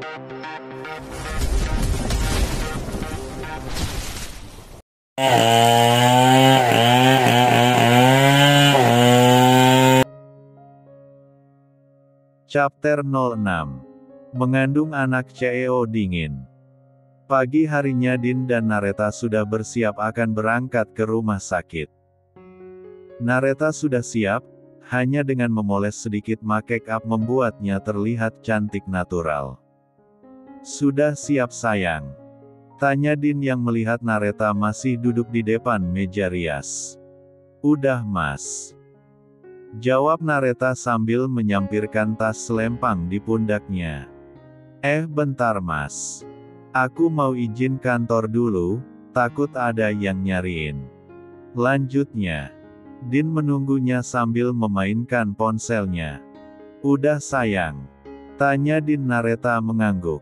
Chapter 06. Mengandung anak CEO dingin. Pagi harinya Din dan Nareta sudah bersiap akan berangkat ke rumah sakit. Nareta sudah siap, hanya dengan memoles sedikit make up membuatnya terlihat cantik natural. "Sudah siap sayang?" tanya Din yang melihat Nareta masih duduk di depan meja rias. "Udah mas," jawab Nareta sambil menyampirkan tas selempang di pundaknya. Bentar mas. Aku mau izin kantor dulu, takut ada yang nyariin," lanjutnya. Din menunggunya sambil memainkan ponselnya. "Udah sayang?" tanya Din. Nareta mengangguk.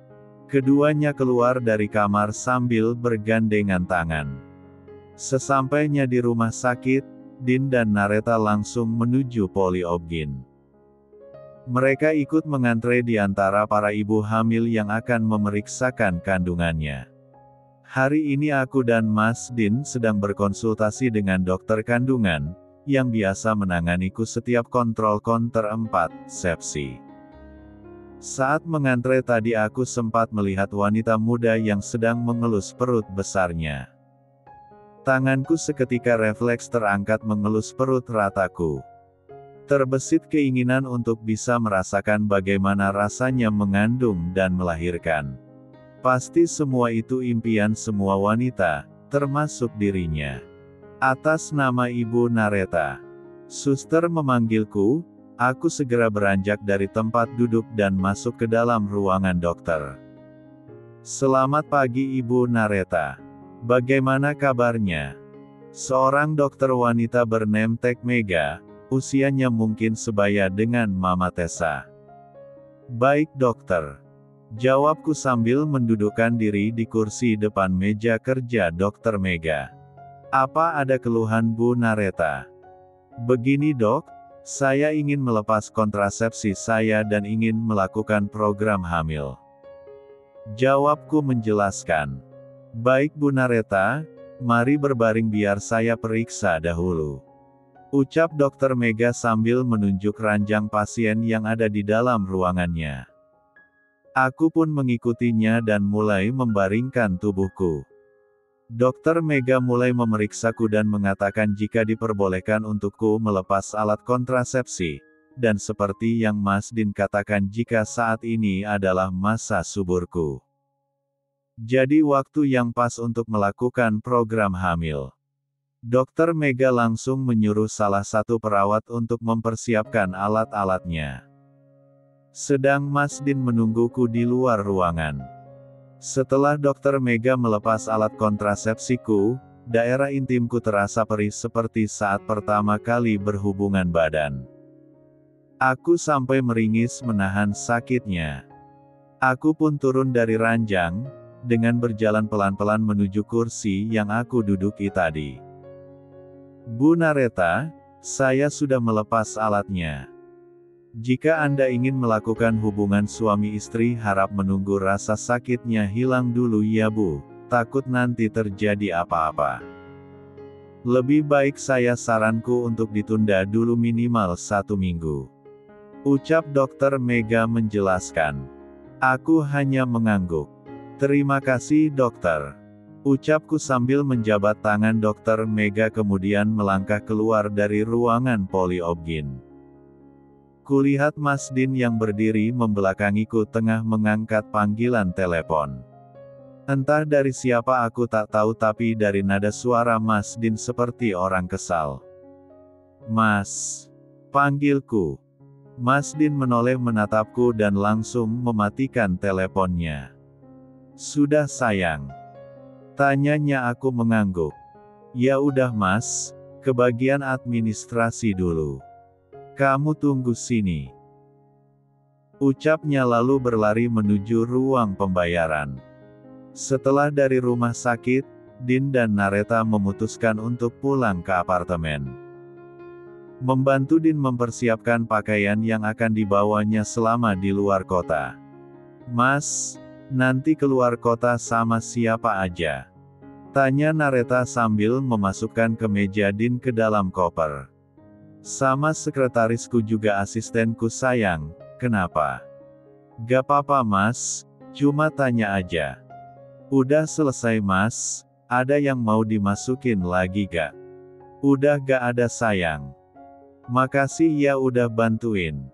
Keduanya keluar dari kamar sambil bergandengan tangan. Sesampainya di rumah sakit, Din dan Nareta langsung menuju Polyobgyn. Mereka ikut mengantre di antara para ibu hamil yang akan memeriksakan kandungannya. "Hari ini aku dan Mas Din sedang berkonsultasi dengan dokter kandungan, yang biasa menanganiku setiap kontrol kontrasepsi. Saat mengantre tadi aku sempat melihat wanita muda yang sedang mengelus perut besarnya. Tanganku seketika refleks terangkat mengelus perut rataku. Terbesit keinginan untuk bisa merasakan bagaimana rasanya mengandung dan melahirkan. Pasti semua itu impian semua wanita, termasuk dirinya. Atas nama Ibu Nareta, suster memanggilku, aku segera beranjak dari tempat duduk dan masuk ke dalam ruangan dokter. "Selamat pagi Ibu Nareta. Bagaimana kabarnya?" Seorang dokter wanita bername tag Mega, usianya mungkin sebaya dengan Mama Tessa. "Baik dokter," jawabku sambil mendudukkan diri di kursi depan meja kerja Dokter Mega. "Apa ada keluhan Bu Nareta?" "Begini dok, saya ingin melepas kontrasepsi saya dan ingin melakukan program hamil," jawabku menjelaskan. "Baik Bu Nareta, mari berbaring biar saya periksa dahulu," ucap Dokter Mega sambil menunjuk ranjang pasien yang ada di dalam ruangannya. Aku pun mengikutinya dan mulai membaringkan tubuhku. Dokter Mega mulai memeriksaku dan mengatakan jika diperbolehkan untukku melepas alat kontrasepsi, dan seperti yang Mas Din katakan jika saat ini adalah masa suburku. Jadi waktu yang pas untuk melakukan program hamil. Dokter Mega langsung menyuruh salah satu perawat untuk mempersiapkan alat-alatnya. Sedang Mas Din menungguku di luar ruangan. Setelah Dokter Mega melepas alat kontrasepsiku, daerah intimku terasa perih seperti saat pertama kali berhubungan badan. Aku sampai meringis menahan sakitnya. Aku pun turun dari ranjang, dengan berjalan pelan-pelan menuju kursi yang aku duduki tadi. "Bu Nareta, saya sudah melepas alatnya. Jika Anda ingin melakukan hubungan suami istri harap menunggu rasa sakitnya hilang dulu ya Bu, takut nanti terjadi apa-apa. Lebih baik saya saranku untuk ditunda dulu minimal 1 minggu," ucap Dokter Mega menjelaskan. Aku hanya mengangguk. "Terima kasih dokter," ucapku sambil menjabat tangan Dokter Mega kemudian melangkah keluar dari ruangan Polyobgyn. Kulihat Mas Din yang berdiri membelakangiku tengah mengangkat panggilan telepon. Entah dari siapa aku tak tahu tapi dari nada suara Mas Din seperti orang kesal. "Mas," panggilku. Mas Din menoleh menatapku dan langsung mematikan teleponnya. "Sudah sayang?" tanyanya. Aku mengangguk. "Ya udah Mas, ke bagian administrasi dulu. Kamu tunggu sini," ucapnya lalu berlari menuju ruang pembayaran. Setelah dari rumah sakit, Din dan Nareta memutuskan untuk pulang ke apartemen. Membantu Din mempersiapkan pakaian yang akan dibawanya selama di luar kota. Mas, nanti keluar kota sama siapa aja? Tanya Nareta sambil memasukkan kemeja Din ke dalam koper. Sama sekretarisku juga asistenku sayang, kenapa? Gak apa-apa mas, cuma tanya aja. Udah selesai mas, ada yang mau dimasukin lagi gak? Udah gak ada sayang. Makasih ya udah bantuin.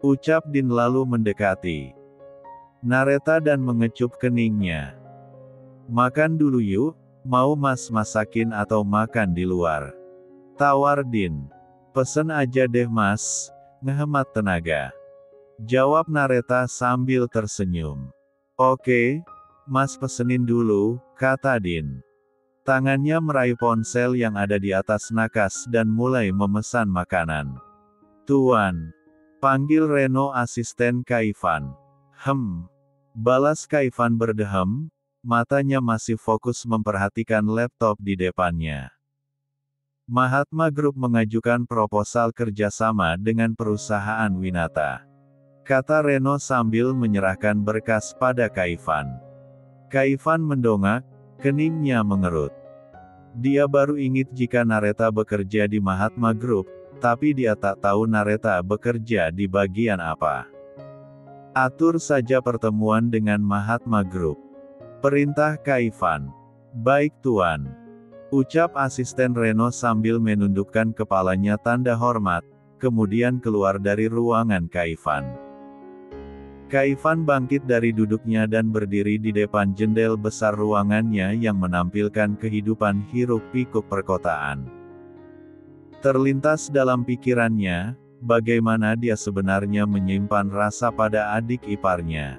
Ucap Din lalu mendekati Nareta dan mengecup keningnya. Makan dulu yuk, mau mas masakin atau makan di luar? Tawar Din. Pesen aja deh mas, ngehemat tenaga. Jawab Nareta sambil tersenyum. Oke, mas pesenin dulu, kata Din. Tangannya meraih ponsel yang ada di atas nakas dan mulai memesan makanan. Tuan. Panggil Reno asisten Kaivan. Balas Kaivan berdehem, matanya masih fokus memperhatikan laptop di depannya. Mahatma Group mengajukan proposal kerjasama dengan perusahaan Winata. Kata Reno sambil menyerahkan berkas pada Kaivan. Kaivan mendongak, keningnya mengerut. Dia baru ingat jika Nareta bekerja di Mahatma Group, tapi dia tak tahu Nareta bekerja di bagian apa. Atur saja pertemuan dengan Mahatma Group. Perintah Kaivan. Baik tuan. Ucap asisten Reno sambil menundukkan kepalanya tanda hormat, kemudian keluar dari ruangan Kaivan. Kaivan bangkit dari duduknya dan berdiri di depan jendela besar ruangannya yang menampilkan kehidupan hiruk-pikuk perkotaan. Terlintas dalam pikirannya, bagaimana dia sebenarnya menyimpan rasa pada adik iparnya.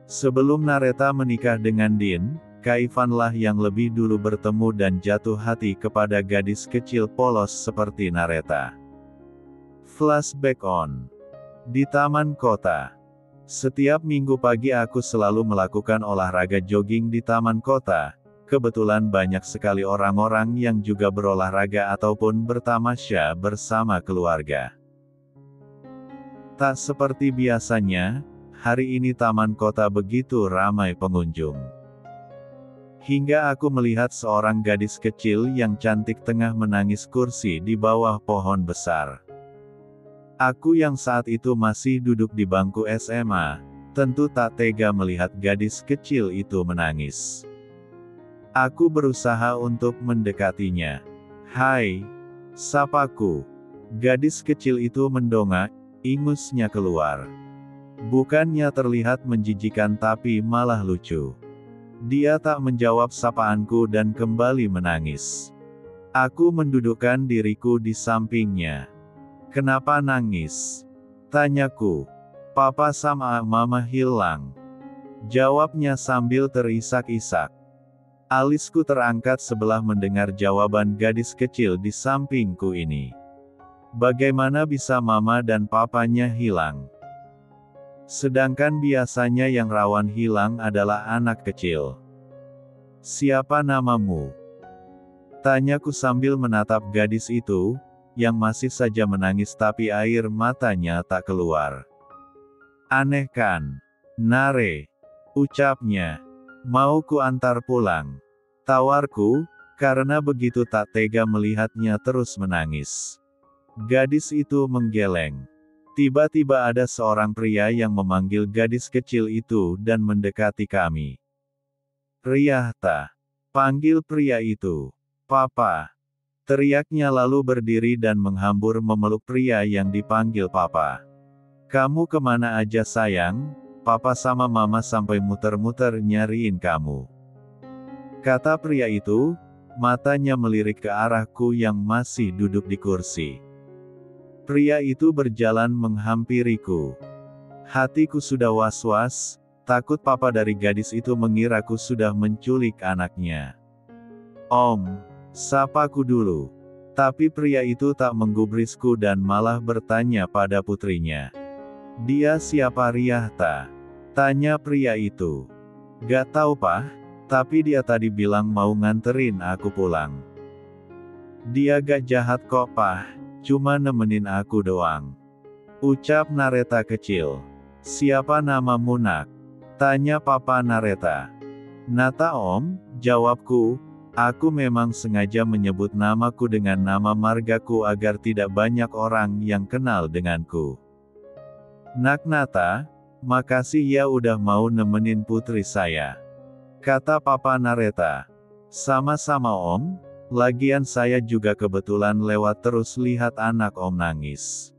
Sebelum Nareta menikah dengan Din, Kaivanlah yang lebih dulu bertemu dan jatuh hati kepada gadis kecil polos seperti Nareta. Flashback on. Di taman kota. Setiap minggu pagi aku selalu melakukan olahraga jogging di taman kota. Kebetulan banyak sekali orang-orang yang juga berolahraga ataupun bertamasya bersama keluarga. Tak seperti biasanya, hari ini taman kota begitu ramai pengunjung. Hingga aku melihat seorang gadis kecil yang cantik tengah menangis kursi di bawah pohon besar. Aku yang saat itu masih duduk di bangku SMA, tentu tak tega melihat gadis kecil itu menangis. Aku berusaha untuk mendekatinya. Hai, sapaku. Gadis kecil itu mendongak, ingusnya keluar. Bukannya terlihat menjijikan tapi malah lucu. Dia tak menjawab sapaanku dan kembali menangis. Aku mendudukkan diriku di sampingnya. Kenapa nangis? Tanyaku. Papa sama mama hilang. Jawabnya sambil terisak-isak. Alisku terangkat sebelah mendengar jawaban gadis kecil di sampingku ini. Bagaimana bisa mama dan papanya hilang? Sedangkan biasanya yang rawan hilang adalah anak kecil. Siapa namamu? Tanyaku sambil menatap gadis itu, yang masih saja menangis tapi air matanya tak keluar. Aneh kan? Nare. Ucapnya. Mau ku antar pulang. Tawarku, karena begitu tak tega melihatnya terus menangis. Gadis itu menggeleng. Tiba-tiba ada seorang pria yang memanggil gadis kecil itu dan mendekati kami. Riyahta. Panggil pria itu. Papa. Teriaknya lalu berdiri dan menghambur memeluk pria yang dipanggil papa. Kamu kemana aja sayang? Papa sama mama sampai muter-muter nyariin kamu. Kata pria itu, matanya melirik ke arahku yang masih duduk di kursi. Pria itu berjalan menghampiriku. Hatiku sudah was-was, takut papa dari gadis itu mengiraku sudah menculik anaknya. Om, sapaku dulu. Tapi pria itu tak menggubrisku dan malah bertanya pada putrinya. Dia siapa Riyahta? Tanya pria itu. Gak tahu Pak, tapi dia tadi bilang mau nganterin aku pulang. Dia gak jahat kok Pak. Cuma nemenin aku doang. Ucap Nareta kecil. Siapa namamu nak? Tanya Papa Nareta. Nata Om, jawabku. Aku memang sengaja menyebut namaku dengan nama margaku agar tidak banyak orang yang kenal denganku. Nak Nata, makasih ya udah mau nemenin putri saya. Kata Papa Nareta. Sama-sama Om, lagian saya juga kebetulan lewat terus lihat anak Om nangis.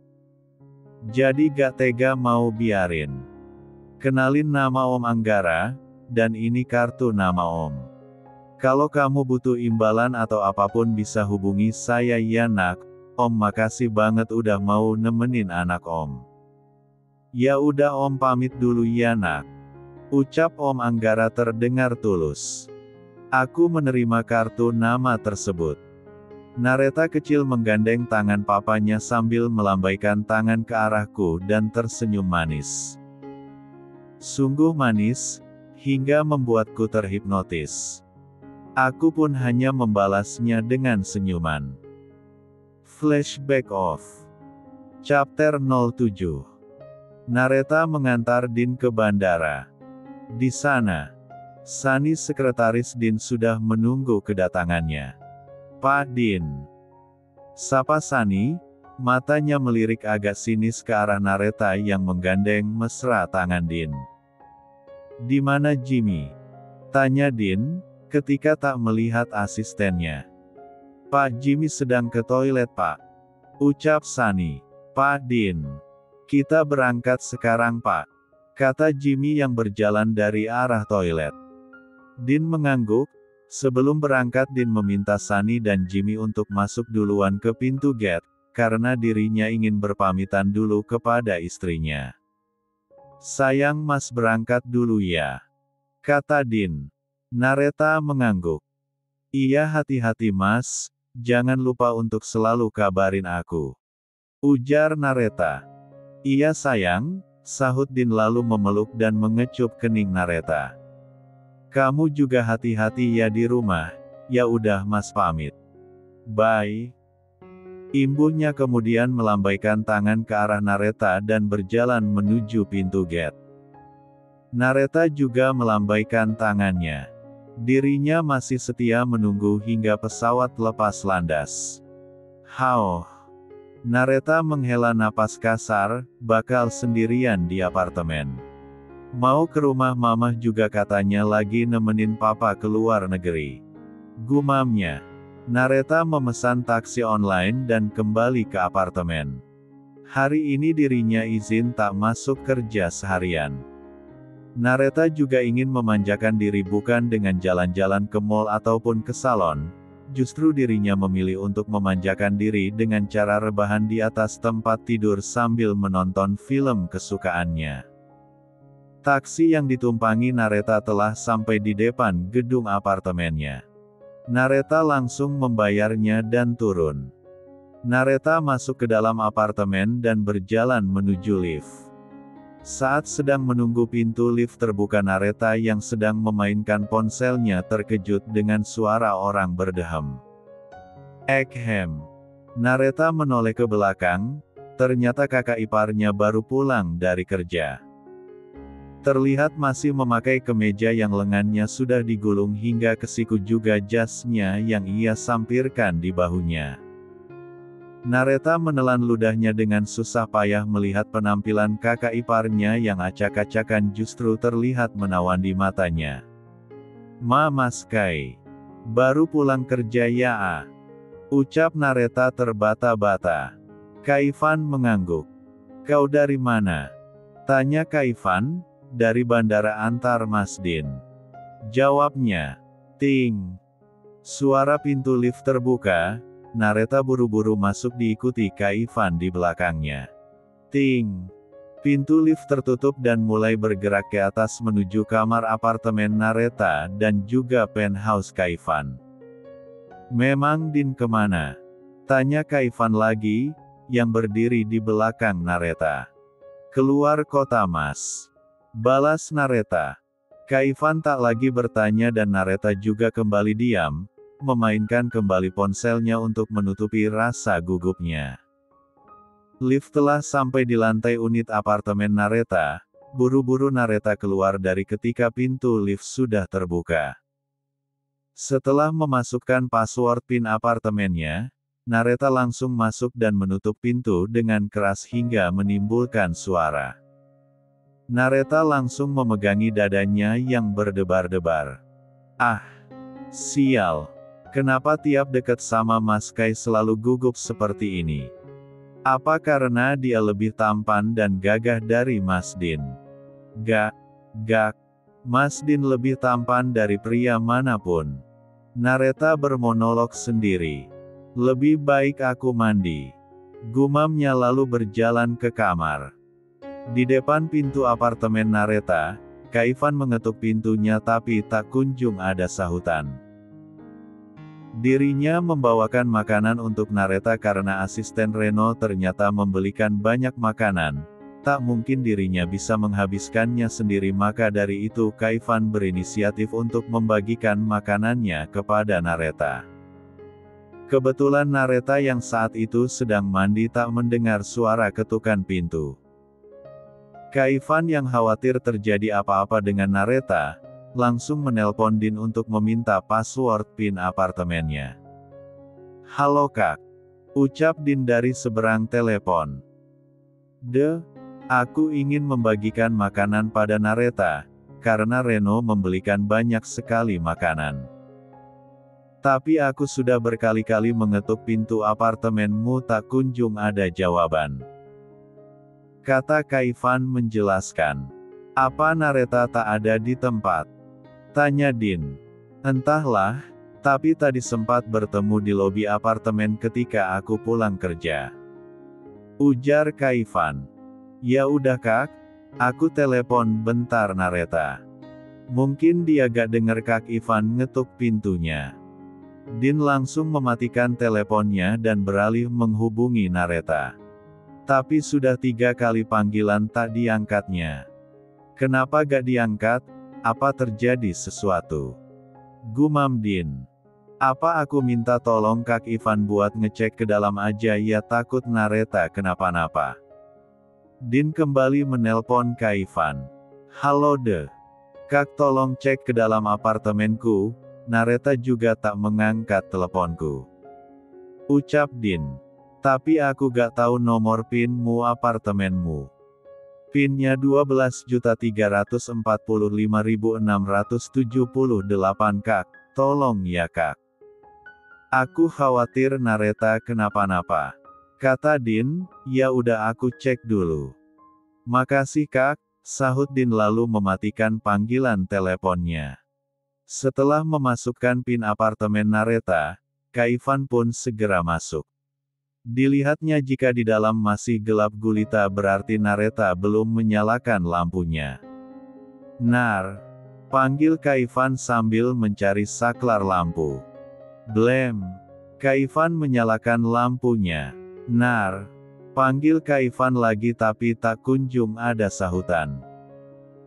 Jadi gak tega mau biarin. Kenalin nama Om Anggara, dan ini kartu nama Om. Kalau kamu butuh imbalan atau apapun bisa hubungi saya ya nak. Om makasih banget udah mau nemenin anak Om. Ya udah Om pamit dulu ya nak. Ucap Om Anggara terdengar tulus. Aku menerima kartu nama tersebut. Nareta kecil menggandeng tangan papanya sambil melambaikan tangan ke arahku dan tersenyum manis. Sungguh manis, hingga membuatku terhipnotis. Aku pun hanya membalasnya dengan senyuman. Flashback off. Chapter 07. Nareta mengantar Din ke bandara. Di sana, Sani sekretaris Din sudah menunggu kedatangannya. Pak Din. Sapa Sani, matanya melirik agak sinis ke arah Nareta yang menggandeng mesra tangan Din. Di mana Jimmy? Tanya Din, ketika tak melihat asistennya. Pak Jimmy sedang ke toilet Pak. Ucap Sani. Pak Din. Kita berangkat sekarang Pak. Kata Jimmy yang berjalan dari arah toilet. Din mengangguk. Sebelum berangkat Din meminta Sani dan Jimmy untuk masuk duluan ke pintu gate, karena dirinya ingin berpamitan dulu kepada istrinya. Sayang Mas berangkat dulu ya. Kata Din. Nareta mengangguk. Iya hati-hati Mas, jangan lupa untuk selalu kabarin aku. Ujar Nareta. Iya sayang, sahut Din lalu memeluk dan mengecup kening Nareta. Kamu juga hati-hati ya di rumah, ya udah Mas pamit. Bye. Imbuhnya kemudian melambaikan tangan ke arah Nareta dan berjalan menuju pintu gate. Nareta juga melambaikan tangannya. Dirinya masih setia menunggu hingga pesawat lepas landas. Hauh. Nareta menghela napas kasar, bakal sendirian di apartemen. Mau ke rumah mamah juga katanya lagi nemenin papa ke luar negeri. Gumamnya. Nareta memesan taksi online dan kembali ke apartemen. Hari ini dirinya izin tak masuk kerja seharian. Nareta juga ingin memanjakan diri bukan dengan jalan-jalan ke mall ataupun ke salon. Justru dirinya memilih untuk memanjakan diri dengan cara rebahan di atas tempat tidur sambil menonton film kesukaannya. Taksi yang ditumpangi Nareta telah sampai di depan gedung apartemennya. Nareta langsung membayarnya dan turun. Nareta masuk ke dalam apartemen dan berjalan menuju lift. Saat sedang menunggu pintu lift terbuka Nareta yang sedang memainkan ponselnya terkejut dengan suara orang berdehem. Ekhem. Nareta menoleh ke belakang, ternyata kakak iparnya baru pulang dari kerja. Terlihat masih memakai kemeja yang lengannya sudah digulung hingga ke siku juga jasnya yang ia sampirkan di bahunya. Nareta menelan ludahnya dengan susah payah melihat penampilan kakak iparnya yang acak-acakan justru terlihat menawan di matanya. Mas Kai. Baru pulang kerja ya Ucap Nareta terbata-bata. Kaifan mengangguk. Kau dari mana? Tanya Kaifan. Dari bandara antar Mas Din. Jawabnya. Ting. Suara pintu lift terbuka, Nareta buru-buru masuk diikuti Kaifan di belakangnya. Ting. Pintu lift tertutup dan mulai bergerak ke atas menuju kamar apartemen Nareta dan juga penthouse Kaifan. Memang Din kemana? Tanya Kaifan lagi, yang berdiri di belakang Nareta. Keluar kota Mas. Balas Nareta. Kaifan tak lagi bertanya dan Nareta juga kembali diam, memainkan kembali ponselnya untuk menutupi rasa gugupnya. Lift telah sampai di lantai unit apartemen Nareta, Buru-buru Nareta keluar dari ketika pintu lift sudah terbuka. Setelah memasukkan password PIN apartemennya, Nareta langsung masuk dan menutup pintu dengan keras hingga menimbulkan suara. Nareta langsung memegangi dadanya yang berdebar-debar. Ah, sial. Kenapa tiap dekat sama Mas Kai selalu gugup seperti ini? Apa karena dia lebih tampan dan gagah dari Mas Din? Gak. Mas Din lebih tampan dari pria manapun. Nareta bermonolog sendiri. Lebih baik aku mandi. Gumamnya lalu berjalan ke kamar. Di depan pintu apartemen Nareta, Kaivan mengetuk pintunya tapi tak kunjung ada sahutan. Dirinya membawakan makanan untuk Nareta karena asisten Reno ternyata membelikan banyak makanan. Tak mungkin dirinya bisa menghabiskannya sendiri, maka dari itu Kaivan berinisiatif untuk membagikan makanannya kepada Nareta. Kebetulan Nareta yang saat itu sedang mandi tak mendengar suara ketukan pintu. Kaivan yang khawatir terjadi apa-apa dengan Nareta, langsung menelpon Din untuk meminta password PIN apartemennya. "Halo Kak," ucap Din dari seberang telepon. Aku ingin membagikan makanan pada Nareta, karena Reno membelikan banyak sekali makanan. Tapi aku sudah berkali-kali mengetuk pintu apartemenmu tak kunjung ada jawaban," kata Kaivan menjelaskan. "Apa Nareta tak ada di tempat?" tanya Din. "Entahlah, tapi tadi sempat bertemu di lobi apartemen ketika aku pulang kerja," ujar Kaivan. "Ya udah Kak, aku telepon bentar Nareta." Mungkin dia gak denger Kak Ivan ngetuk pintunya. Din langsung mematikan teleponnya dan beralih menghubungi Nareta. Tapi sudah 3 kali panggilan tak diangkatnya. "Kenapa gak diangkat? Apa terjadi sesuatu?" gumam Din. "Apa aku minta tolong Kak Ivan buat ngecek ke dalam aja ya, takut Nareta kenapa-napa." Din kembali menelpon Kaivan. "Halo Kak, tolong cek ke dalam apartemenku." Nareta juga tak mengangkat teleponku, ucap Din. "Tapi aku gak tahu nomor PIN-mu apartemenmu." "PIN-nya 12.345.678 Kak, tolong ya Kak. Aku khawatir Nareta kenapa-napa," kata Din. "Ya udah aku cek dulu." "Makasih Kak," sahut Din lalu mematikan panggilan teleponnya. Setelah memasukkan PIN apartemen Nareta, Kaivan pun segera masuk. Dilihatnya jika di dalam masih gelap gulita berarti Nareta belum menyalakan lampunya. "Nar," panggil Kaivan sambil mencari saklar lampu. "Blem." Kaivan menyalakan lampunya. "Nar," panggil Kaivan lagi tapi tak kunjung ada sahutan.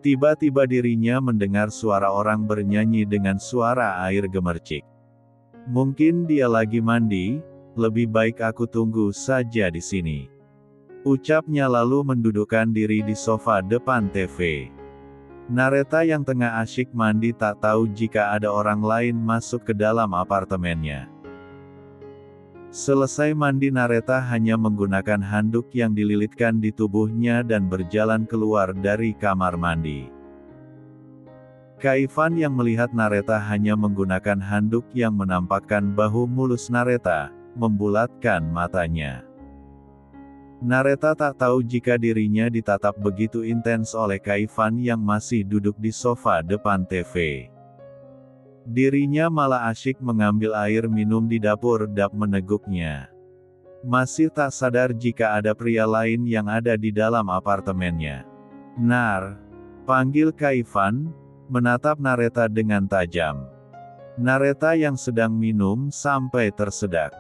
Tiba-tiba dirinya mendengar suara orang bernyanyi dengan suara air gemercik. "Mungkin dia lagi mandi, lebih baik aku tunggu saja di sini," ucapnya lalu mendudukkan diri di sofa depan TV. Nareta yang tengah asyik mandi tak tahu jika ada orang lain masuk ke dalam apartemennya. Selesai mandi, Nareta hanya menggunakan handuk yang dililitkan di tubuhnya dan berjalan keluar dari kamar mandi. Kaivan yang melihat Nareta hanya menggunakan handuk yang menampakkan bahu mulus Nareta, membulatkan matanya. Nareta tak tahu jika dirinya ditatap begitu intens oleh Kaivan yang masih duduk di sofa depan TV. Dirinya malah asyik mengambil air minum di dapur dan meneguknya. Masih tak sadar jika ada pria lain yang ada di dalam apartemennya. "Nar," panggil Kaivan, menatap Nareta dengan tajam. Nareta yang sedang minum sampai tersedak.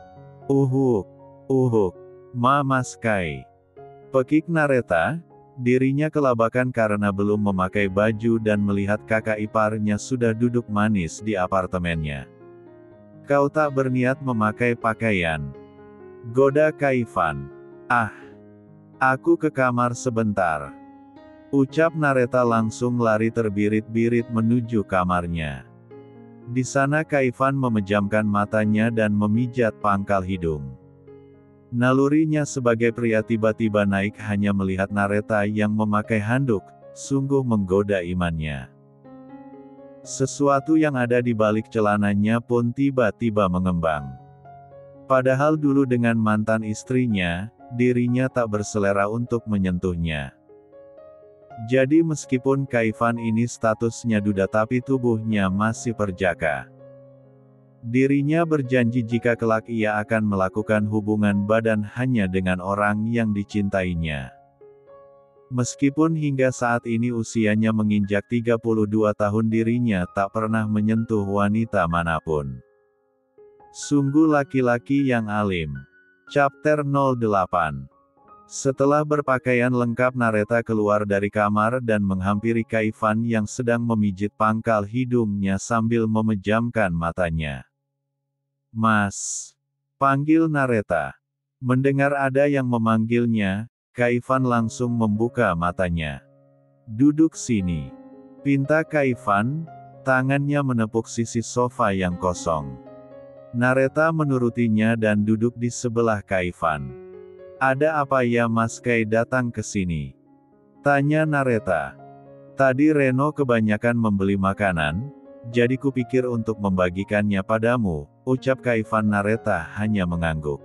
Uhuk, Mas Kai," pekik Nareta. Dirinya kelabakan karena belum memakai baju dan melihat kakak iparnya sudah duduk manis di apartemennya. "Kau tak berniat memakai pakaian?" goda Kaivan. "Ah, aku ke kamar sebentar," Ucap Nareta langsung lari terbirit-birit menuju kamarnya. Di sana Kaifan memejamkan matanya dan memijat pangkal hidung. Nalurinya sebagai pria tiba-tiba naik hanya melihat Nareta yang memakai handuk, sungguh menggoda imannya. Sesuatu yang ada di balik celananya pun tiba-tiba mengembang. Padahal dulu dengan mantan istrinya, dirinya tak berselera untuk menyentuhnya. Jadi meskipun Kaifan ini statusnya duda tapi tubuhnya masih perjaka. Dirinya berjanji jika kelak ia akan melakukan hubungan badan hanya dengan orang yang dicintainya. Meskipun hingga saat ini usianya menginjak 32 tahun dirinya tak pernah menyentuh wanita manapun. Sungguh laki-laki yang alim. Chapter 08. Setelah berpakaian lengkap Nareta keluar dari kamar dan menghampiri Kaifan yang sedang memijit pangkal hidungnya sambil memejamkan matanya. "Mas," panggil Nareta. Mendengar ada yang memanggilnya, Kaifan langsung membuka matanya. "Duduk sini," pinta Kaifan, tangannya menepuk sisi sofa yang kosong. Nareta menurutinya dan duduk di sebelah Kaifan. "Ada apa ya Mas Kai datang ke sini?" tanya Nareta. "Tadi Reno kebanyakan membeli makanan, jadi kupikir untuk membagikannya padamu," ucap Kaifan. Nareta hanya mengangguk.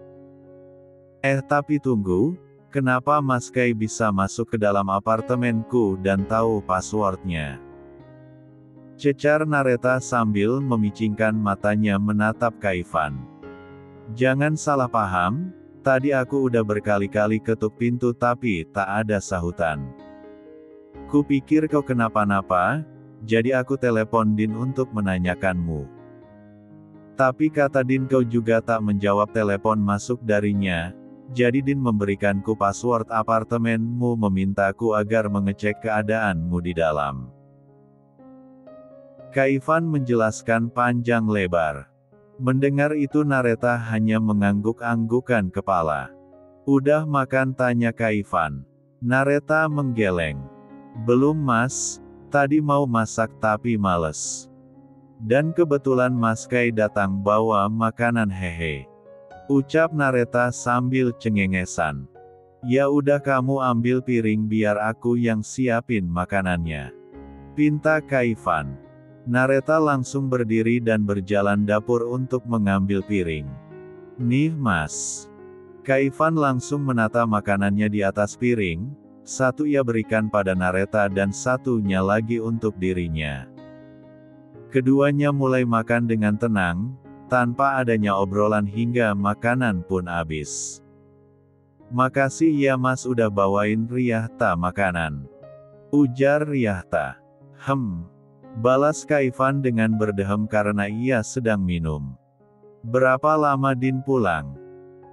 Tapi tunggu, kenapa Mas Kai bisa masuk ke dalam apartemenku dan tahu passwordnya?" cecar Nareta sambil memicingkan matanya menatap Kaifan. "Jangan salah paham, tadi aku udah berkali-kali ketuk pintu tapi tak ada sahutan. Kupikir kau kenapa-napa, jadi aku telepon Din untuk menanyakanmu. Tapi kata Din kau juga tak menjawab telepon masuk darinya, jadi Din memberikanku password apartemenmu memintaku agar mengecek keadaanmu di dalam." Kaifan menjelaskan panjang lebar. Mendengar itu Nareta hanya mengangguk-anggukan kepala. "Udah makan?" tanya Kaifan. Nareta menggeleng. "Belum Mas, tadi mau masak tapi males. Dan kebetulan Mas Kai datang bawa makanan hehe," ucap Nareta sambil cengengesan. "Ya udah kamu ambil piring biar aku yang siapin makanannya," pinta Kaifan. Nareta langsung berdiri dan berjalan dapur untuk mengambil piring. "Nih Mas." Kaifan langsung menata makanannya di atas piring, satu ia berikan pada Nareta dan satunya lagi untuk dirinya. Keduanya mulai makan dengan tenang, tanpa adanya obrolan hingga makanan pun habis. "Makasih ya Mas udah bawain Riyahta makanan," ujar Riyahta. Balas Kaifan dengan berdehem karena ia sedang minum. "Berapa lama Din pulang?"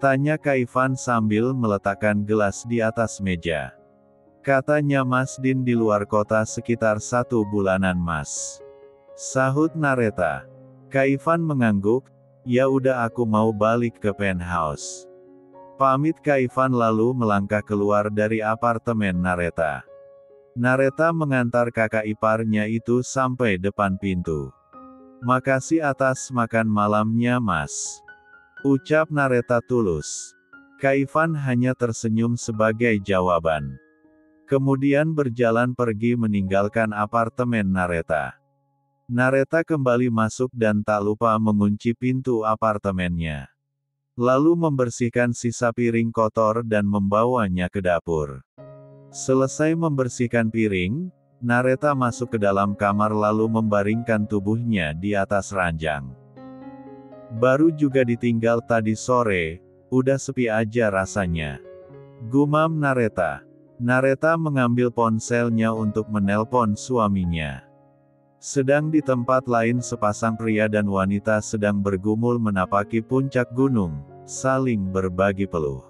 tanya Kaifan sambil meletakkan gelas di atas meja. "Katanya Mas Din di luar kota sekitar 1 bulanan Mas," sahut Nareta. Kaifan mengangguk, "Ya udah aku mau balik ke penthouse." Pamit Kaifan lalu melangkah keluar dari apartemen Nareta. Nareta mengantar kakak iparnya itu sampai depan pintu. "Makasih atas makan malamnya Mas," ucap Nareta tulus. Kaifan hanya tersenyum sebagai jawaban. Kemudian berjalan pergi meninggalkan apartemen Nareta. Nareta kembali masuk dan tak lupa mengunci pintu apartemennya. Lalu membersihkan sisa piring kotor dan membawanya ke dapur. Selesai membersihkan piring, Nareta masuk ke dalam kamar lalu membaringkan tubuhnya di atas ranjang. "Baru juga ditinggal tadi sore, udah sepi aja rasanya," gumam Nareta. Nareta mengambil ponselnya untuk menelpon suaminya. Sedang di tempat lain sepasang pria dan wanita sedang bergumul menapaki puncak gunung, saling berbagi peluh.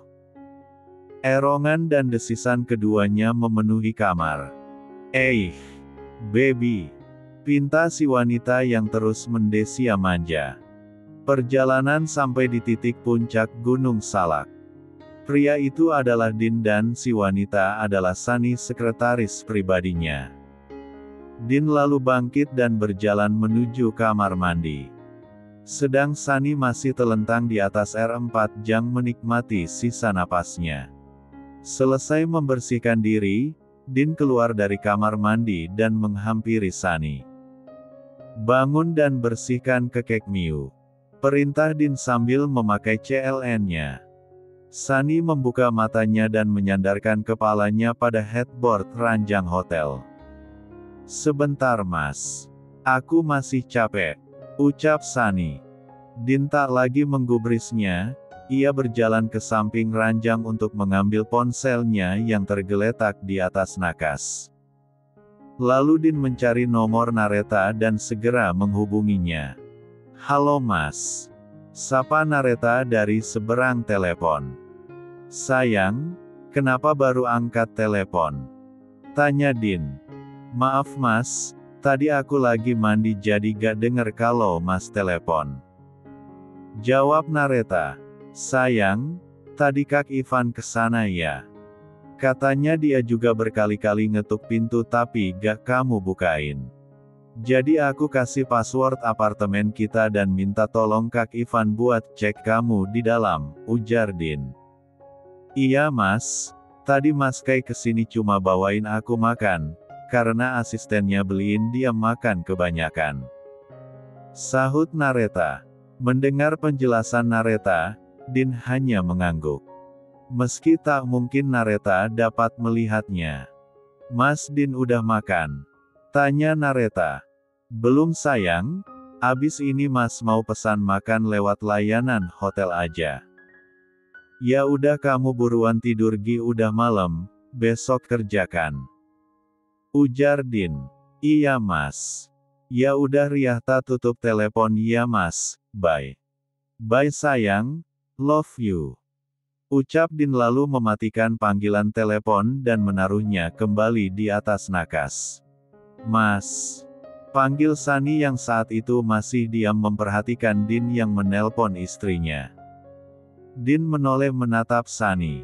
Erongan dan desisan keduanya memenuhi kamar. Baby," pinta si wanita yang terus mendesia manja. Perjalanan sampai di titik puncak Gunung Salak. Pria itu adalah Din dan si wanita adalah Sunny, sekretaris pribadinya. Din lalu bangkit dan berjalan menuju kamar mandi. Sedang Sunny masih terlentang di atas R4 Jang menikmati sisa napasnya. Selesai membersihkan diri, Din keluar dari kamar mandi dan menghampiri Sunny. "Bangun dan bersihkan kekek Miu," perintah Din sambil memakai CLN-nya. Sunny membuka matanya dan menyandarkan kepalanya pada headboard ranjang hotel. "Sebentar Mas. Aku masih capek," ucap Sunny. Din tak lagi menggubrisnya, ia berjalan ke samping ranjang untuk mengambil ponselnya yang tergeletak di atas nakas. Lalu Din mencari nomor Nareta dan segera menghubunginya. "Halo Mas," sapa Nareta dari seberang telepon. "Sayang, kenapa baru angkat telepon?" tanya Din. "Maaf Mas, tadi aku lagi mandi jadi gak denger kalau Mas telepon," jawab Nareta. "Sayang, tadi Kak Ivan kesana ya. Katanya dia juga berkali-kali ngetuk pintu tapi gak kamu bukain. Jadi aku kasih password apartemen kita dan minta tolong Kak Ivan buat cek kamu di dalam," ujar Din. "Iya Mas, tadi Mas Kai kesini cuma bawain aku makan, karena asistennya beliin dia makan kebanyakan," sahut Nareta. Mendengar penjelasan Nareta, Din hanya mengangguk. Meski tak mungkin Nareta dapat melihatnya. "Mas Din udah makan?" tanya Nareta. "Belum sayang, abis ini Mas mau pesan makan lewat layanan hotel aja." "Ya udah kamu buruan tidur Gi, udah malam, besok kerjakan," ujar Din. "Iya Mas. Ya udah Riahta tutup telepon ya Mas, bye." "Bye sayang, love you," ucap Din lalu mematikan panggilan telepon dan menaruhnya kembali di atas nakas. "Mas," panggil Sunny yang saat itu masih diam memperhatikan Din yang menelpon istrinya. Din menoleh menatap Sunny.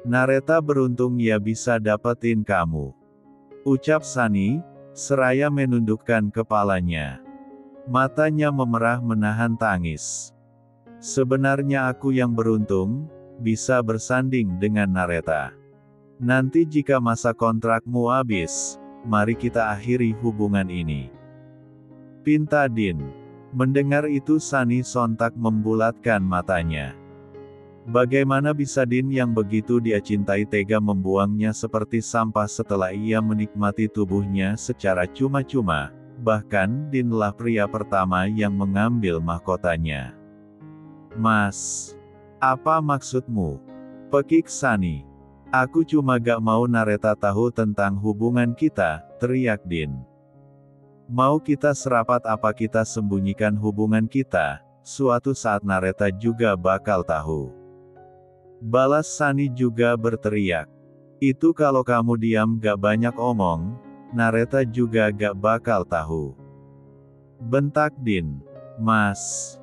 "Nareta beruntung ya bisa dapetin kamu," ucap Sunny, seraya menundukkan kepalanya. Matanya memerah menahan tangis. "Sebenarnya aku yang beruntung, bisa bersanding dengan Nareta. Nanti jika masa kontrakmu habis, mari kita akhiri hubungan ini," pinta Din. Mendengar itu Sunny sontak membulatkan matanya. Bagaimana bisa Din yang begitu dia cintai tega membuangnya seperti sampah setelah ia menikmati tubuhnya secara cuma-cuma, bahkan Dinlah pria pertama yang mengambil mahkotanya. "Mas, apa maksudmu?" pekik Sunny. "Aku cuma gak mau Nareta tahu tentang hubungan kita," teriak Din. "Mau kita serapat apa kita sembunyikan hubungan kita, suatu saat Nareta juga bakal tahu," balas Sunny juga berteriak. "Itu kalau kamu diam gak banyak omong, Nareta juga gak bakal tahu," bentak Din. "Mas,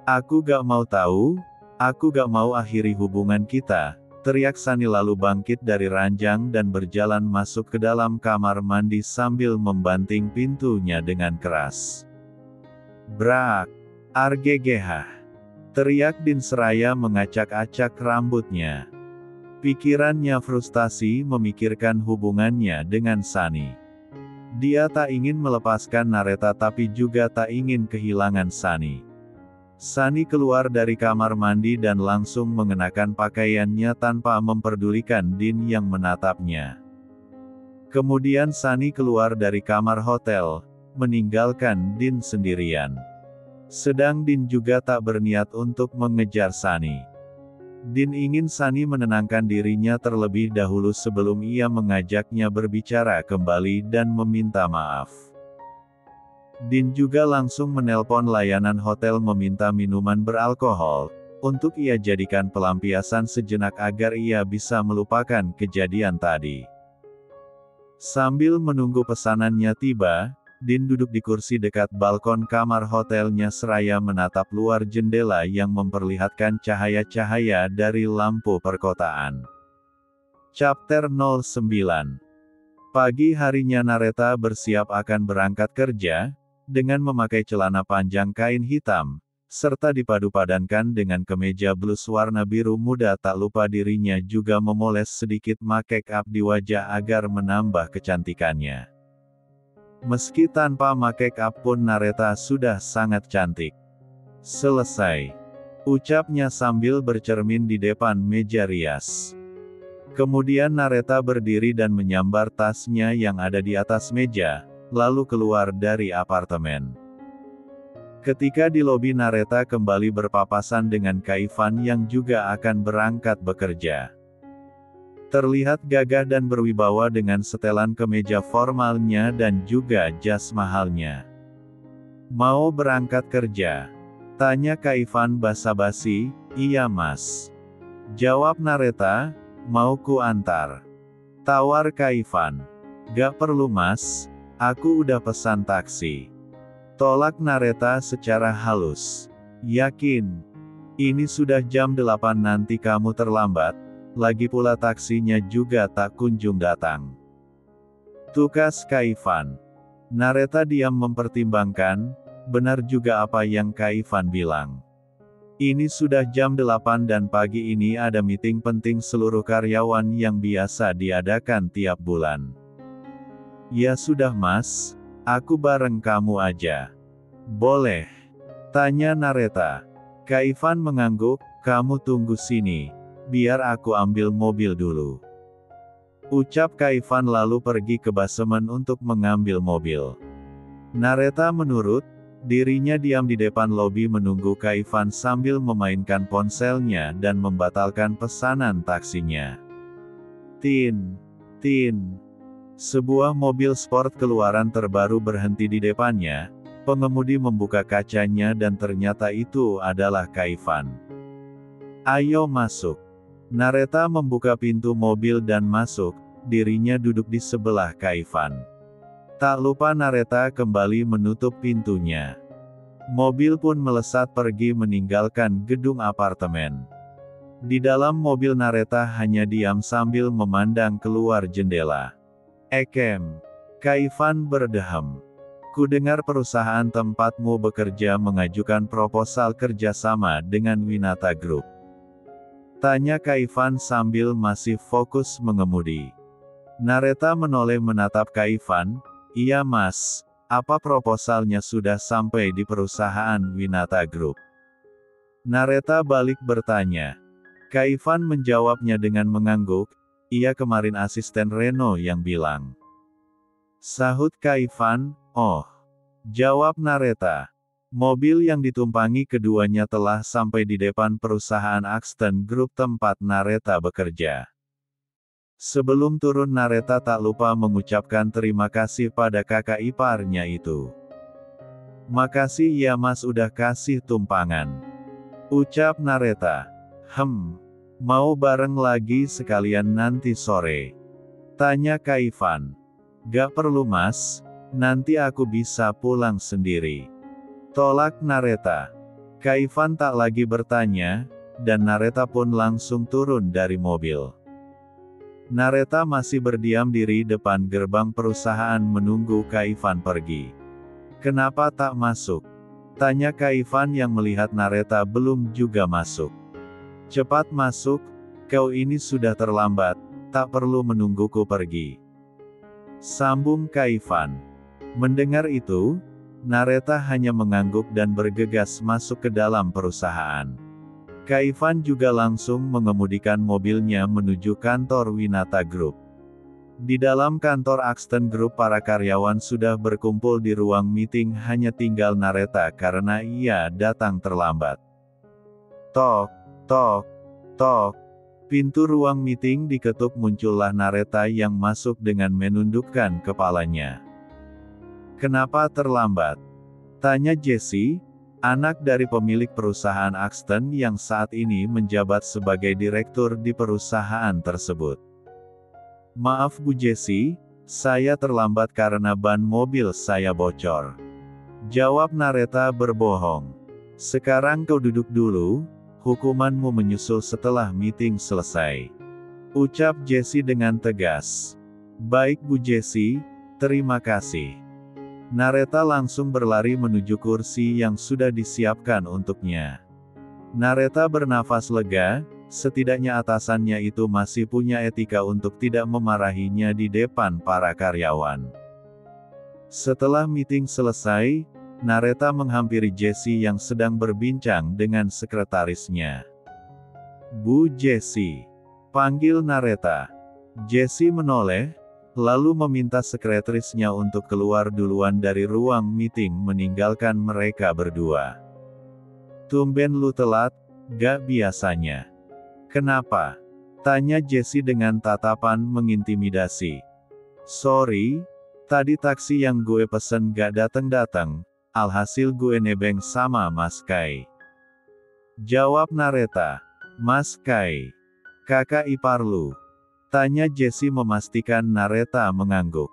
aku gak mau tahu, aku gak mau akhiri hubungan kita," teriak Sunny lalu bangkit dari ranjang dan berjalan masuk ke dalam kamar mandi sambil membanting pintunya dengan keras. "Brak! Argegehah!" teriak Din seraya mengacak-acak rambutnya. Pikirannya frustasi memikirkan hubungannya dengan Sunny. Dia tak ingin melepaskan Nareta tapi juga tak ingin kehilangan Sunny. Sunny keluar dari kamar mandi dan langsung mengenakan pakaiannya tanpa memperdulikan Din yang menatapnya. Kemudian Sunny keluar dari kamar hotel, meninggalkan Din sendirian. Sedang Din juga tak berniat untuk mengejar Sunny. Din ingin Sunny menenangkan dirinya terlebih dahulu sebelum ia mengajaknya berbicara kembali dan meminta maaf. Din juga langsung menelpon layanan hotel meminta minuman beralkohol, untuk ia jadikan pelampiasan sejenak agar ia bisa melupakan kejadian tadi. Sambil menunggu pesanannya tiba, Din duduk di kursi dekat balkon kamar hotelnya seraya menatap luar jendela yang memperlihatkan cahaya-cahaya dari lampu perkotaan. Chapter 09. Pagi harinya Nareta bersiap akan berangkat kerja, dengan memakai celana panjang kain hitam, serta dipadu-padankan dengan kemeja blus warna biru muda. Tak lupa dirinya juga memoles sedikit make up di wajah agar menambah kecantikannya. Meski tanpa make up pun Nareta sudah sangat cantik. Selesai, ucapnya sambil bercermin di depan meja rias. Kemudian Nareta berdiri dan menyambar tasnya yang ada di atas meja, lalu keluar dari apartemen. Ketika di lobi Nareta kembali berpapasan dengan Kaivan yang juga akan berangkat bekerja. Terlihat gagah dan berwibawa dengan setelan kemeja formalnya dan juga jas mahalnya. "Mau berangkat kerja?" tanya Kaivan basa-basi. "Iya mas," jawab Nareta. "Mau ku antar?" tawar Kaivan. "Gak perlu mas, aku udah pesan taksi," tolak Nareta secara halus. "Yakin? Ini sudah jam 8 nanti kamu terlambat, lagi pula taksinya juga tak kunjung datang," tukas Kaivan. Nareta diam mempertimbangkan, benar juga apa yang Kaivan bilang. Ini sudah jam 8 dan pagi ini ada meeting penting seluruh karyawan yang biasa diadakan tiap bulan. "Ya sudah mas, aku bareng kamu aja." "Boleh?" tanya Nareta. Kaivan mengangguk. "Kamu tunggu sini, biar aku ambil mobil dulu," ucap Kaivan lalu pergi ke basemen untuk mengambil mobil. Nareta menurut. Dirinya diam di depan lobi menunggu Kaivan sambil memainkan ponselnya dan membatalkan pesanan taksinya. Tin, tin. Sebuah mobil sport keluaran terbaru berhenti di depannya. Pengemudi membuka kacanya dan ternyata itu adalah Kaivan. "Ayo masuk." Nareta membuka pintu mobil dan masuk. Dirinya duduk di sebelah Kaivan. Tak lupa Nareta kembali menutup pintunya. Mobil pun melesat pergi meninggalkan gedung apartemen. Di dalam mobil Nareta hanya diam sambil memandang keluar jendela. "Ekem," Kaivan berdehem. "Ku dengar perusahaan tempatmu bekerja mengajukan proposal kerjasama dengan Winata Group," tanya Kaivan sambil masih fokus mengemudi. Nareta menoleh menatap Kaivan. "Iya mas, apa proposalnya sudah sampai di perusahaan Winata Group?" Nareta balik bertanya. Kaivan menjawabnya dengan mengangguk. "Iya kemarin asisten Reno yang bilang," sahut Kaivan. "Oh," jawab Nareta. Mobil yang ditumpangi keduanya telah sampai di depan perusahaan Axton Group tempat Nareta bekerja. Sebelum turun Nareta tak lupa mengucapkan terima kasih pada kakak iparnya itu. "Makasih ya mas udah kasih tumpangan," ucap Nareta. Mau bareng lagi sekalian nanti sore?" tanya Kaivan. "Gak perlu mas, nanti aku bisa pulang sendiri," tolak Nareta. Kaivan tak lagi bertanya, dan Nareta pun langsung turun dari mobil. Nareta masih berdiam diri depan gerbang perusahaan menunggu Kaivan pergi. "Kenapa tak masuk?" tanya Kaivan yang melihat Nareta belum juga masuk. "Cepat masuk, kau ini sudah terlambat, tak perlu menungguku pergi," sambung Kaivan. Mendengar itu, Nareta hanya mengangguk dan bergegas masuk ke dalam perusahaan. Kaivan juga langsung mengemudikan mobilnya menuju kantor Winata Group. Di dalam kantor Axton Group para karyawan sudah berkumpul di ruang meeting, hanya tinggal Nareta karena ia datang terlambat. Tok, tok, tok. Pintu ruang meeting diketuk, muncullah Nareta yang masuk dengan menundukkan kepalanya. "Kenapa terlambat?" tanya Jessie, anak dari pemilik perusahaan Axton yang saat ini menjabat sebagai direktur di perusahaan tersebut. "Maaf Bu Jessie, Saya terlambat karena ban mobil saya bocor. Jawab Nareta berbohong. Sekarang kau duduk dulu, hukumanmu menyusul setelah meeting selesai. Ucap Jessie dengan tegas. Baik Bu Jessie, terima kasih. Nareta langsung berlari menuju kursi yang sudah disiapkan untuknya. Nareta bernafas lega, setidaknya atasannya itu masih punya etika untuk tidak memarahinya di depan para karyawan. Setelah meeting selesai, Nareta menghampiri Jessie yang sedang berbincang dengan sekretarisnya. Bu Jessie, panggil Nareta. Jessie menoleh, lalu meminta sekretarisnya untuk keluar duluan dari ruang meeting meninggalkan mereka berdua. Tumben lu telat, gak biasanya. Kenapa? Tanya Jessie dengan tatapan mengintimidasi. Sorry, tadi taksi yang gue pesen gak dateng-dateng, alhasil gue nebeng sama Mas Kai. Jawab Nareta. Mas Kai, kakak ipar lu. Tanya Jessie memastikan Nareta mengangguk.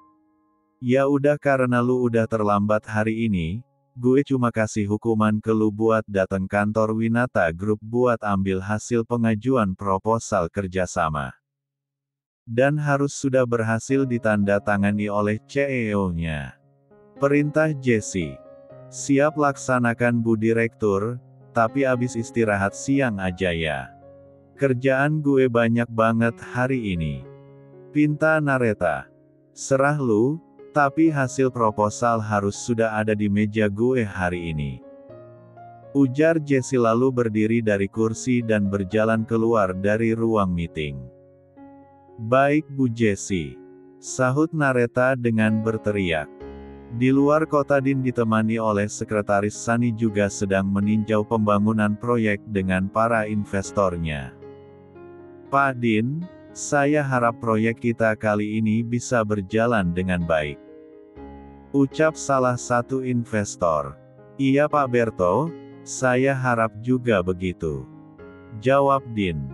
Ya udah karena lu udah terlambat hari ini, gue cuma kasih hukuman ke lu buat datang kantor Winata Group buat ambil hasil pengajuan proposal kerjasama. Dan harus sudah berhasil ditandatangani oleh CEO-nya. Perintah Jessie. Siap laksanakan Bu Direktur, tapi abis istirahat siang aja ya. Kerjaan gue banyak banget hari ini. Pinta Nareta. Serah lu, tapi hasil proposal harus sudah ada di meja gue hari ini. Ujar Jessie lalu berdiri dari kursi dan berjalan keluar dari ruang meeting. Baik Bu Jessie. Sahut Nareta dengan berteriak. Di luar kota Din ditemani oleh sekretaris Sunny juga sedang meninjau pembangunan proyek dengan para investornya. Pak Din, saya harap proyek kita kali ini bisa berjalan dengan baik. Ucap salah satu investor. Iya Pak Berto, saya harap juga begitu. Jawab Din.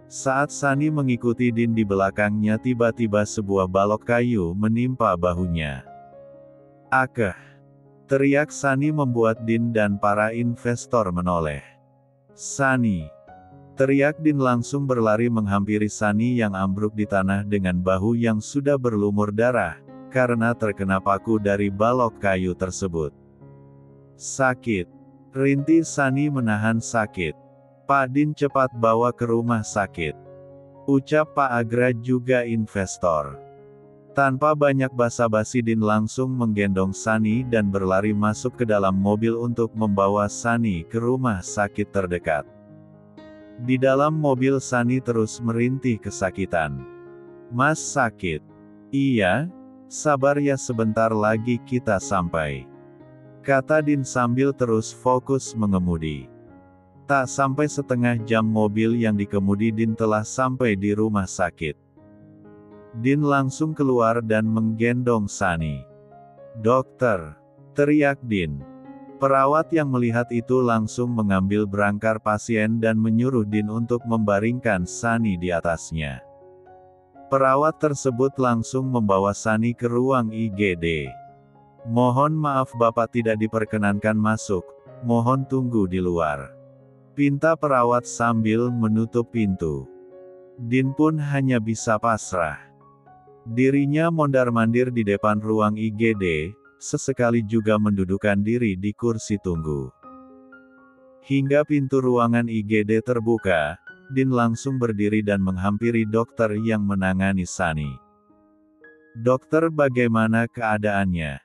Saat Sunny mengikuti Din di belakangnya tiba-tiba sebuah balok kayu menimpa bahunya. Akeh! Teriak Sunny membuat Din dan para investor menoleh. Sunny! Teriak Din langsung berlari menghampiri Sunny yang ambruk di tanah dengan bahu yang sudah berlumur darah, karena terkena paku dari balok kayu tersebut. Sakit! Rintih Sunny menahan sakit. Pak Din cepat bawa ke rumah sakit. Ucap Pak Agra juga investor. Tanpa banyak basa-basi Din langsung menggendong Sunny dan berlari masuk ke dalam mobil untuk membawa Sunny ke rumah sakit terdekat. Di dalam mobil Sunny terus merintih kesakitan. Mas sakit? Iya, sabar ya sebentar lagi kita sampai. Kata Din sambil terus fokus mengemudi. Tak sampai setengah jam mobil yang dikemudi Din telah sampai di rumah sakit. Din langsung keluar dan menggendong Sunny. Dokter! Teriak Din. Perawat yang melihat itu langsung mengambil berangkar pasien dan menyuruh Din untuk membaringkan Sunny di atasnya. Perawat tersebut langsung membawa Sunny ke ruang IGD. Mohon maaf Bapak tidak diperkenankan masuk, mohon tunggu di luar. Pinta perawat sambil menutup pintu. Din pun hanya bisa pasrah. Dirinya mondar-mandir di depan ruang IGD, sesekali juga mendudukan diri di kursi tunggu. Hingga pintu ruangan IGD terbuka, Din langsung berdiri dan menghampiri dokter yang menangani Sunny. Dokter bagaimana keadaannya?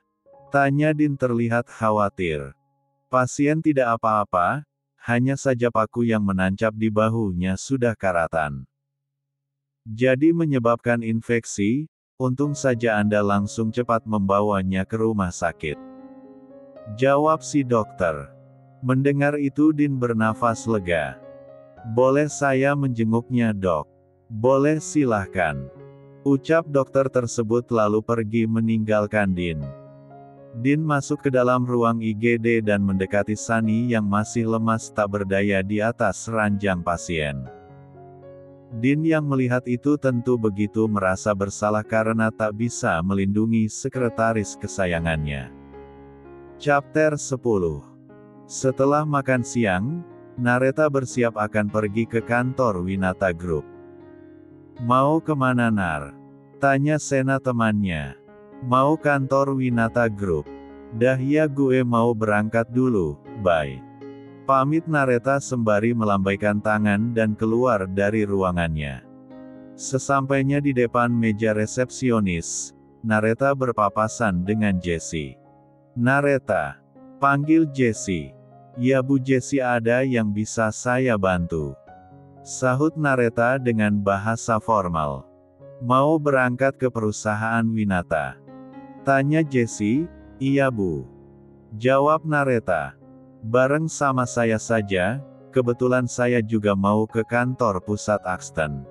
Tanya Din terlihat khawatir. Pasien tidak apa-apa, hanya saja paku yang menancap di bahunya sudah karatan. Jadi menyebabkan infeksi. Untung saja Anda langsung cepat membawanya ke rumah sakit. Jawab si dokter. Mendengar itu Din bernafas lega. Boleh saya menjenguknya dok? Boleh silahkan. Ucap dokter tersebut lalu pergi meninggalkan Din. Din masuk ke dalam ruang IGD dan mendekati Sunny yang masih lemas tak berdaya di atas ranjang pasien. Din yang melihat itu tentu begitu merasa bersalah karena tak bisa melindungi sekretaris kesayangannya. Chapter 10. Setelah makan siang, Nareta bersiap akan pergi ke kantor Winata Group. "Mau kemana, Nar?" tanya Sena temannya. "Mau kantor Winata Group. Dah ya, gue mau berangkat dulu, bye." Pamit Nareta sembari melambaikan tangan dan keluar dari ruangannya. Sesampainya di depan meja resepsionis, Nareta berpapasan dengan Jessie. "Nareta," panggil Jessie. "Ya Bu Jessie, ada yang bisa saya bantu?" sahut Nareta dengan bahasa formal. "Mau berangkat ke perusahaan Winata?" tanya Jessie. "Iya Bu," jawab Nareta. "Bareng sama saya saja, kebetulan saya juga mau ke kantor pusat Axton,"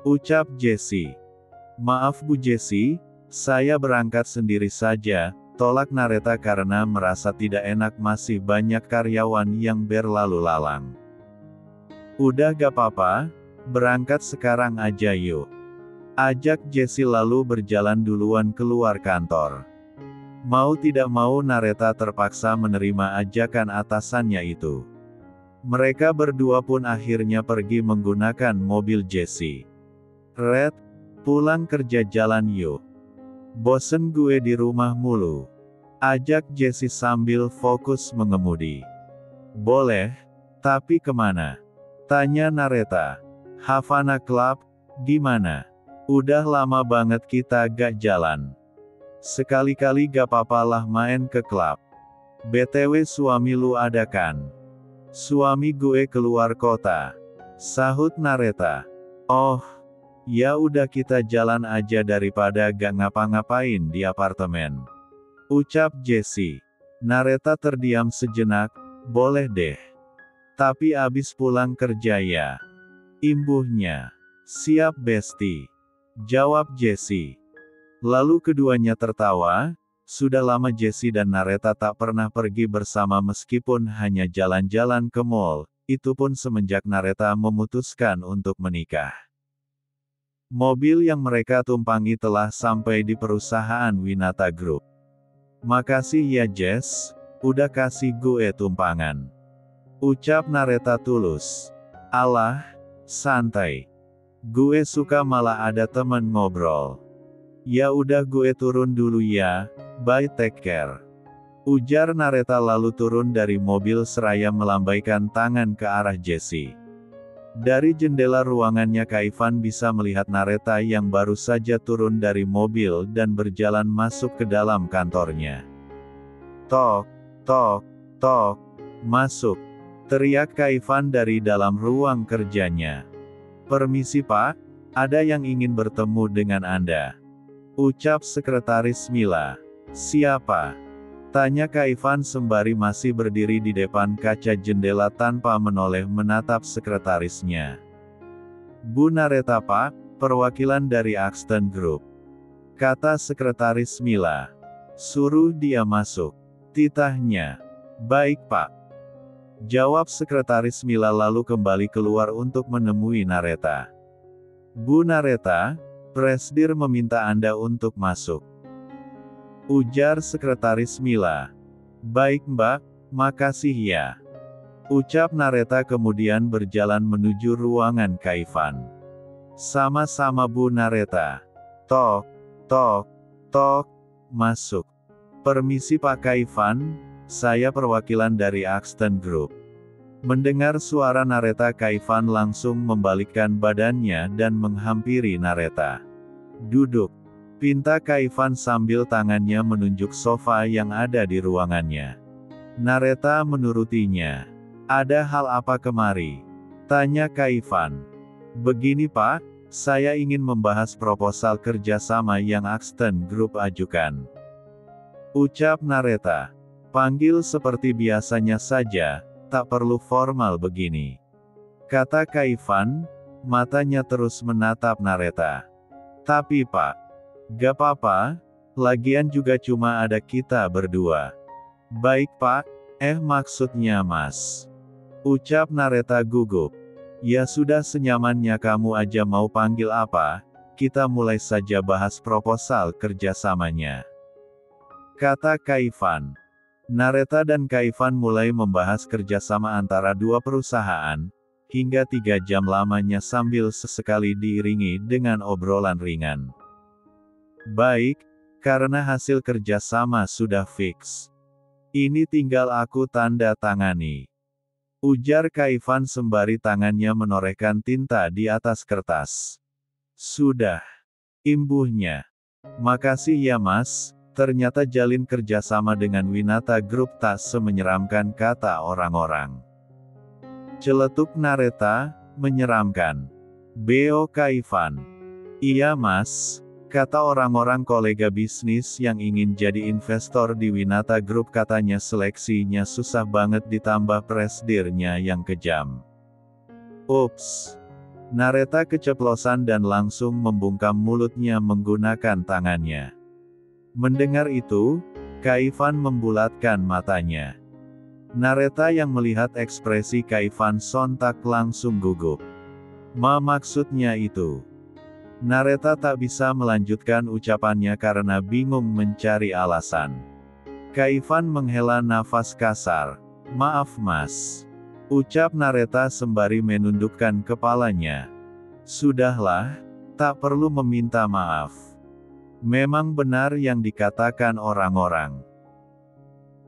ucap Jessie. "Maaf Bu Jessie, saya berangkat sendiri saja," tolak Nareta karena merasa tidak enak masih banyak karyawan yang berlalu lalang. "Udah gak apa-apa, berangkat sekarang aja yuk," ajak Jessie lalu berjalan duluan keluar kantor. Mau tidak mau Nareta terpaksa menerima ajakan atasannya itu. Mereka berdua pun akhirnya pergi menggunakan mobil Jessie. "Red, pulang kerja jalan yuk. Bosen gue di rumah mulu," ajak Jessie sambil fokus mengemudi. "Boleh, tapi kemana?" tanya Nareta. "Havana Club, gimana? Udah lama banget kita gak jalan. Sekali-kali gak papalah main ke klub. BTW suami lu ada kan?" "Suami gue keluar kota," sahut Nareta. "Oh, ya udah kita jalan aja daripada gak ngapa-ngapain di apartemen," ucap Jessie. Nareta terdiam sejenak. "Boleh deh. Tapi abis pulang kerja ya?" imbuhnya. "Siap Besti," jawab Jessie. Lalu keduanya tertawa. Sudah lama Jessie dan Nareta tak pernah pergi bersama meskipun hanya jalan-jalan ke mall, itu pun semenjak Nareta memutuskan untuk menikah. Mobil yang mereka tumpangi telah sampai di perusahaan Winata Group. "Makasih ya Jess, udah kasih gue tumpangan," ucap Nareta tulus. "Alah, santai. Gue suka malah ada temen ngobrol. Ya udah gue turun dulu ya, bye take care," ujar Nareta lalu turun dari mobil seraya melambaikan tangan ke arah Jessie. Dari jendela ruangannya Kaivan bisa melihat Nareta yang baru saja turun dari mobil dan berjalan masuk ke dalam kantornya. "Tok, tok, tok, masuk," teriak Kaivan dari dalam ruang kerjanya. "Permisi Pak, ada yang ingin bertemu dengan Anda," ucap sekretaris Mila. "Siapa?" tanya Kaivan sembari masih berdiri di depan kaca jendela tanpa menoleh menatap sekretarisnya. "Bu Nareta Pak, perwakilan dari Axton Group," kata sekretaris Mila. "Suruh dia masuk," titahnya. "Baik Pak," jawab sekretaris Mila lalu kembali keluar untuk menemui Nareta. "Bu Nareta, Presdir meminta Anda untuk masuk," ujar sekretaris Mila. "Baik Mbak, makasih ya," ucap Nareta kemudian berjalan menuju ruangan Kaivan. "Sama-sama Bu Nareta." Tok, tok, tok, masuk. "Permisi Pak Kaivan, saya perwakilan dari Axton Group." Mendengar suara Nareta Kaivan langsung membalikkan badannya dan menghampiri Nareta. "Duduk," pinta Kaivan sambil tangannya menunjuk sofa yang ada di ruangannya. Nareta menurutinya. "Ada hal apa kemari?" tanya Kaivan. "Begini Pak, saya ingin membahas proposal kerjasama yang Axton Group ajukan," ucap Nareta. "Panggil seperti biasanya saja, tak perlu formal begini," kata Kaivan, matanya terus menatap Nareta. "Tapi Pak, gak apa-apa, lagian juga cuma ada kita berdua." "Baik Pak, maksudnya Mas," ucap Nareta gugup. Ya sudah, senyamannya kamu aja, mau panggil apa, kita mulai saja bahas proposal kerjasamanya, kata Kaivan. Nareta dan Kaivan mulai membahas kerjasama antara dua perusahaan, hingga 3 jam lamanya sambil sesekali diiringi dengan obrolan ringan. Baik, karena hasil kerjasama sudah fix. Ini tinggal aku tanda tangani, ujar Kaivan sembari tangannya menorehkan tinta di atas kertas. Sudah, imbuhnya. Makasih ya Mas, ternyata jalin kerjasama dengan Winata Group tak semenyeramkan kata orang-orang. Celetuk Nareta, menyeramkan. Beo Kaivan. Iya Mas, kata orang-orang kolega bisnis yang ingin jadi investor di Winata Group, katanya seleksinya susah banget ditambah presidirnya yang kejam. Ups. Nareta keceplosan dan langsung membungkam mulutnya menggunakan tangannya. Mendengar itu, Kaivan membulatkan matanya. Nareta yang melihat ekspresi Kaivan sontak langsung gugup. Maksudnya itu? Nareta tak bisa melanjutkan ucapannya karena bingung mencari alasan. Kaivan menghela nafas kasar. Maaf Mas, ucap Nareta sembari menundukkan kepalanya. Sudahlah, tak perlu meminta maaf. Memang benar yang dikatakan orang-orang.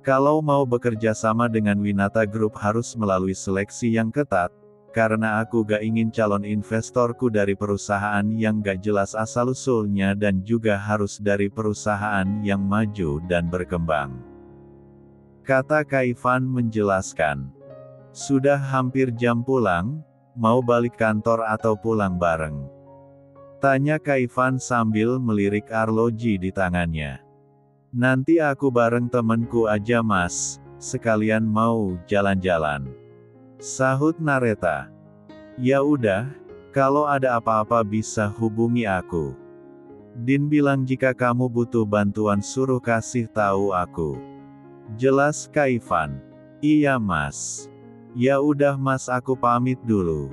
Kalau mau bekerja sama dengan Winata Group harus melalui seleksi yang ketat, karena aku gak ingin calon investorku dari perusahaan yang gak jelas asal-usulnya dan juga harus dari perusahaan yang maju dan berkembang, kata Kaivan menjelaskan. Sudah hampir jam pulang, mau balik kantor atau pulang bareng? Tanya Kaivan sambil melirik arloji di tangannya. Nanti aku bareng temenku aja Mas, sekalian mau jalan-jalan, sahut Nareta. Ya udah, kalau ada apa-apa bisa hubungi aku. Din bilang jika kamu butuh bantuan suruh kasih tahu aku. Jelas Kaivan. Iya Mas. Ya udah Mas, aku pamit dulu,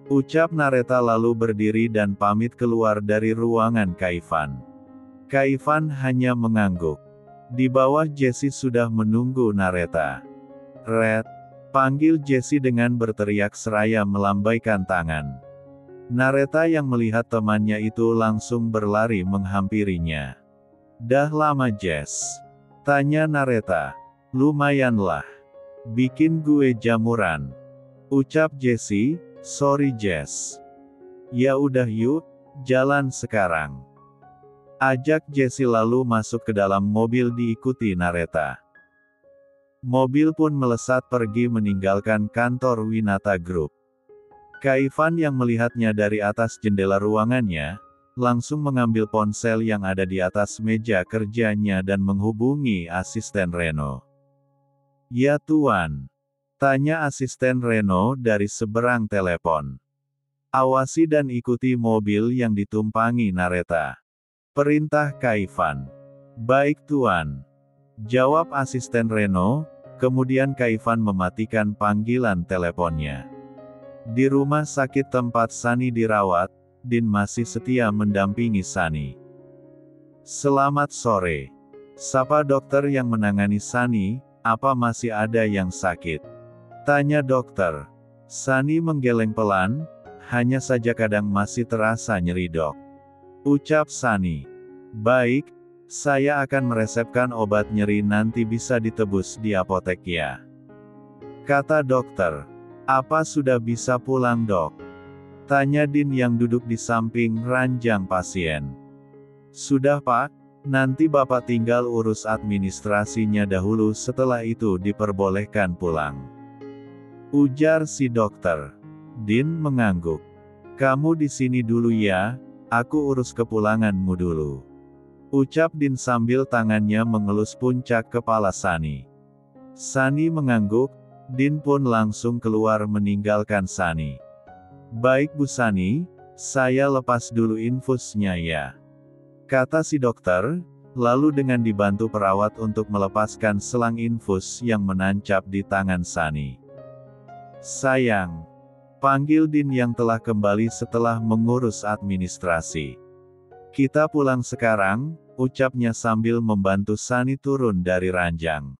ucap Nareta lalu berdiri dan pamit keluar dari ruangan Kaivan. Kaivan hanya mengangguk. Di bawah Jesse sudah menunggu Nareta. Red, panggil Jesse dengan berteriak seraya melambaikan tangan. Nareta yang melihat temannya itu langsung berlari menghampirinya. Dah lama Jess? Tanya Nareta. Lumayanlah. Bikin gue jamuran, ucap Jesse. Sorry Jess. Ya udah yuk, jalan sekarang, ajak Jesse lalu masuk ke dalam mobil diikuti Nareta. Mobil pun melesat pergi meninggalkan kantor Winata Group. Kaivan yang melihatnya dari atas jendela ruangannya, langsung mengambil ponsel yang ada di atas meja kerjanya dan menghubungi asisten Reno. Ya Tuan, tanya asisten Reno dari seberang telepon. Awasi dan ikuti mobil yang ditumpangi Nareta, perintah Kaivan. Baik Tuan, jawab asisten Reno, kemudian Kaivan mematikan panggilan teleponnya. Di rumah sakit tempat Sani dirawat, Din masih setia mendampingi Sani. Selamat sore. Sapa dokter yang menangani Sani, apa masih ada yang sakit? Tanya dokter. Sani menggeleng pelan, hanya saja kadang masih terasa nyeri dok, ucap Sani. Baik, saya akan meresepkan obat nyeri, nanti bisa ditebus di apotek ya, kata dokter. Apa sudah bisa pulang dok? Tanya Din yang duduk di samping ranjang pasien. Sudah Pak, nanti Bapak tinggal urus administrasinya dahulu, setelah itu diperbolehkan pulang, ujar si dokter. Din mengangguk. Kamu di sini dulu ya, aku urus kepulanganmu dulu, ucap Din sambil tangannya mengelus puncak kepala Sani. Sani mengangguk, Din pun langsung keluar meninggalkan Sani. Baik Bu Sani, saya lepas dulu infusnya ya, kata si dokter, lalu dengan dibantu perawat untuk melepaskan selang infus yang menancap di tangan Sani. Sayang, Panggil Din yang telah kembali setelah mengurus administrasi. Kita pulang sekarang, ucapnya sambil membantu Sunny turun dari ranjang.